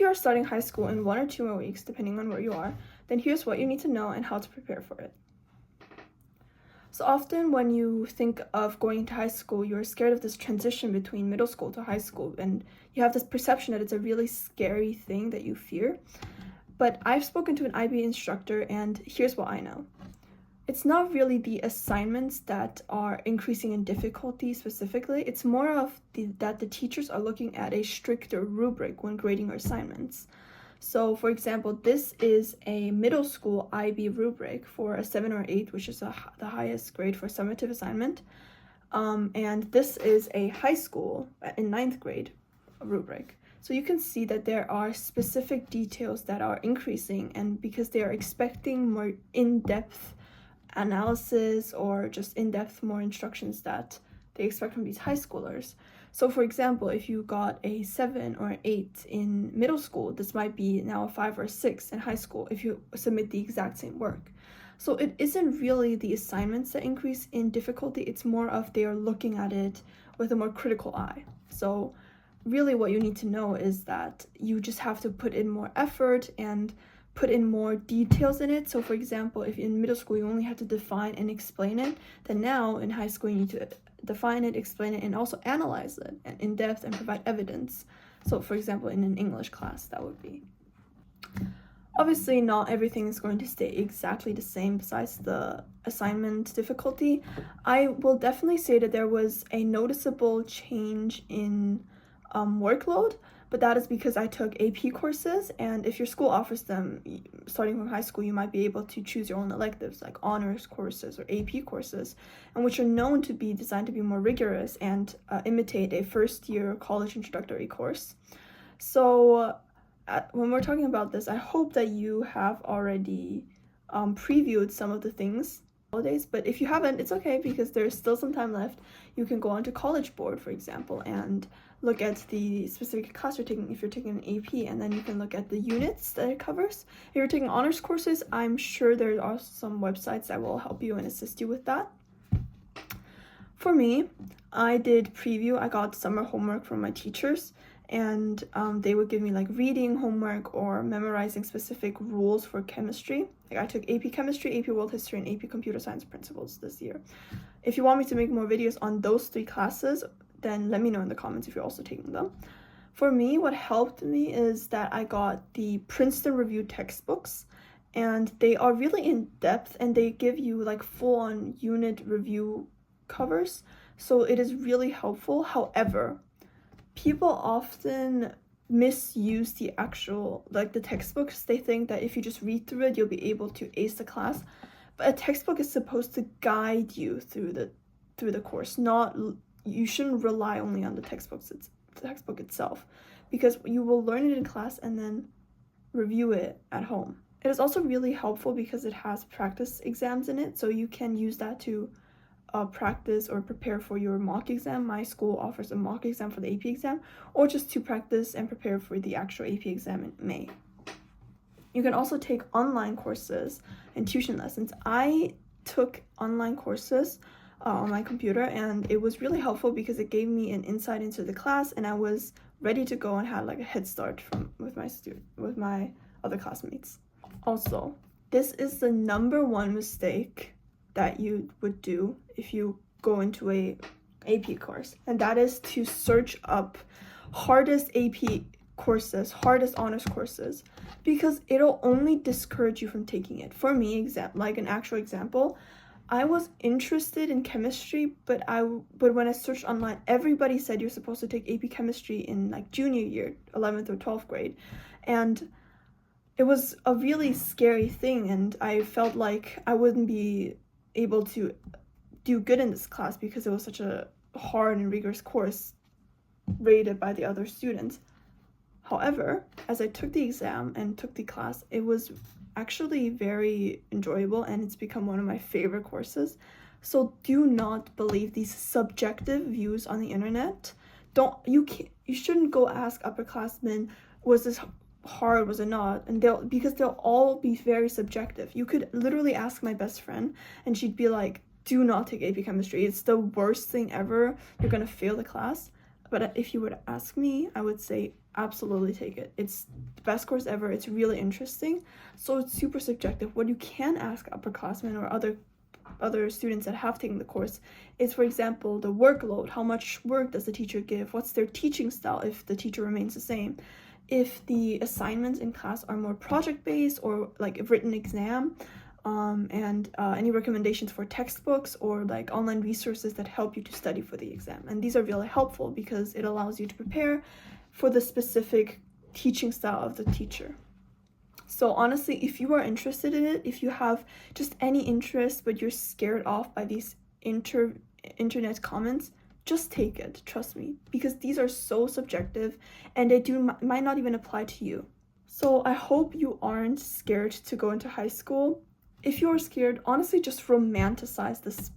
you are starting high school in 1 or 2 more weeks, depending on where you are, then here's what you need to know and how to prepare for it. So often when you think of going to high school, you're scared of this transition between middle school to high school, and you have this perception that it's a really scary thing that you fear. But I've spoken to an IB instructor, and here's what I know. It's not really the assignments that are increasing in difficulty specifically. It's more of that the teachers are looking at a stricter rubric when grading our assignments. So, for example, this is a middle school IB rubric for a 7 or 8, which is the highest grade for a summative assignment. And this is a high school in 9th grade rubric. So you can see that there are specific details that are increasing, and because they are expecting more in-depth analysis or just in-depth more instructions that they expect from these high schoolers. So for example, if you got a 7 or 8 in middle school, this might be now a 5 or 6 in high school if you submit the exact same work. So it isn't really the assignments that increase in difficulty, it's more of they are looking at it with a more critical eye. So really what you need to know is that you just have to put in more effort and put in more details in it. So for example, if in middle school you only have to define and explain it, then now in high school you need to define it, explain it, and also analyze it in depth and provide evidence. So for example, in an English class, that would be. Obviously, not everything is going to stay exactly the same besides the assignment difficulty. I will definitely say that there was a noticeable change in workload, but that is because I took AP courses, and if your school offers them starting from high school, you might be able to choose your own electives like honors courses or AP courses, and which are known to be designed to be more rigorous and imitate a first-year college introductory course. So when we're talking about this, I hope that you have already previewed some of the things holidays, but if you haven't, it's okay because there's still some time left. You can go onto College Board, for example, and look at the specific class you're taking if you're taking an AP, and then you can look at the units that it covers. If you're taking honors courses, I'm sure there are some websites that will help you and assist you with that. For me, I did preview. I got summer homework from my teachers, and they would give me like reading homework or memorizing specific rules for chemistry. Like I took AP Chemistry, AP World History, and AP Computer Science Principles this year. If you want me to make more videos on those 3 classes, then let me know in the comments if you're also taking them. For me, what helped me is that I got the Princeton review textbooks, and they are really in depth and they give you like full-on unit review covers. So it is really helpful. However, people often misuse the actual, like the textbooks. They think that if you just read through it, you'll be able to ace the class. But a textbook is supposed to guide you through the course, not, you shouldn't rely only on the textbook itself, because you will learn it in class and then review it at home. It is also really helpful because it has practice exams in it, so you can use that to practice or prepare for your mock exam. My school offers a mock exam for the AP exam, or just to practice and prepare for the actual AP exam in May. You can also take online courses and tuition lessons. I took online courses on my computer, and it was really helpful because it gave me an insight into the class, and I was ready to go and had like a head start with my other classmates. Also, this is the #1 mistake that you would do if you go into a AP course, and that is to search up hardest AP courses, hardest honors courses, because it'll only discourage you from taking it. For me, like an actual example, I was interested in chemistry, but when I searched online, everybody said you're supposed to take AP chemistry in like junior year, 11th or 12th grade, and it was a really scary thing, and I felt like I wouldn't be able to do good in this class because it was such a hard and rigorous course rated by the other students. However, as I took the exam and took the class, it was actually very enjoyable, and it's become one of my favorite courses. So do not believe these subjective views on the internet. You shouldn't go ask upperclassmen, was this hard, was it not? And because they'll all be very subjective. You could literally ask my best friend and she'd be like, do not take AP chemistry, it's the worst thing ever, you're gonna fail the class. But if you were to ask me, I would say absolutely take it. It's the best course ever. It's really interesting. So it's super subjective. What you can ask upperclassmen or other students that have taken the course is, for example, the workload. How much work does the teacher give? What's their teaching style if the teacher remains the same? If the assignments in class are more project-based or like a written exam, and any recommendations for textbooks or like online resources that help you to study for the exam. And these are really helpful because it allows you to prepare for the specific teaching style of the teacher. So honestly, if you are interested in it, if you have just any interest but you're scared off by these internet comments, just take it, trust me, because these are so subjective and they might not even apply to you. So I hope you aren't scared to go into high school. If you are scared, honestly, just romanticize this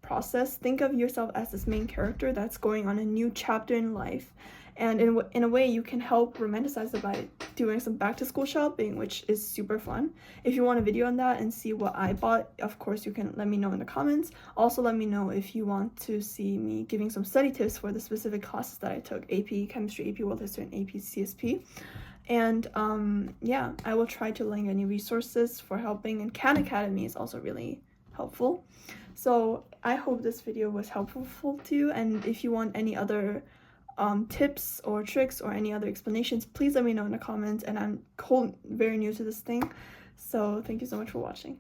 process. Think of yourself as this main character that's going on a new chapter in life. And in a way, you can help romanticize it by doing some back-to-school shopping, which is super fun. If you want a video on that and see what I bought, of course, you can let me know in the comments. Also, let me know if you want to see me giving some study tips for the specific classes that I took, AP Chemistry, AP World History, and AP CSP. And yeah, I will try to link any resources for helping, and Khan Academy is also really helpful. So I hope this video was helpful to you, and if you want any other tips or tricks or any other explanations, please let me know in the comments. And I'm very new to this thing, so thank you so much for watching.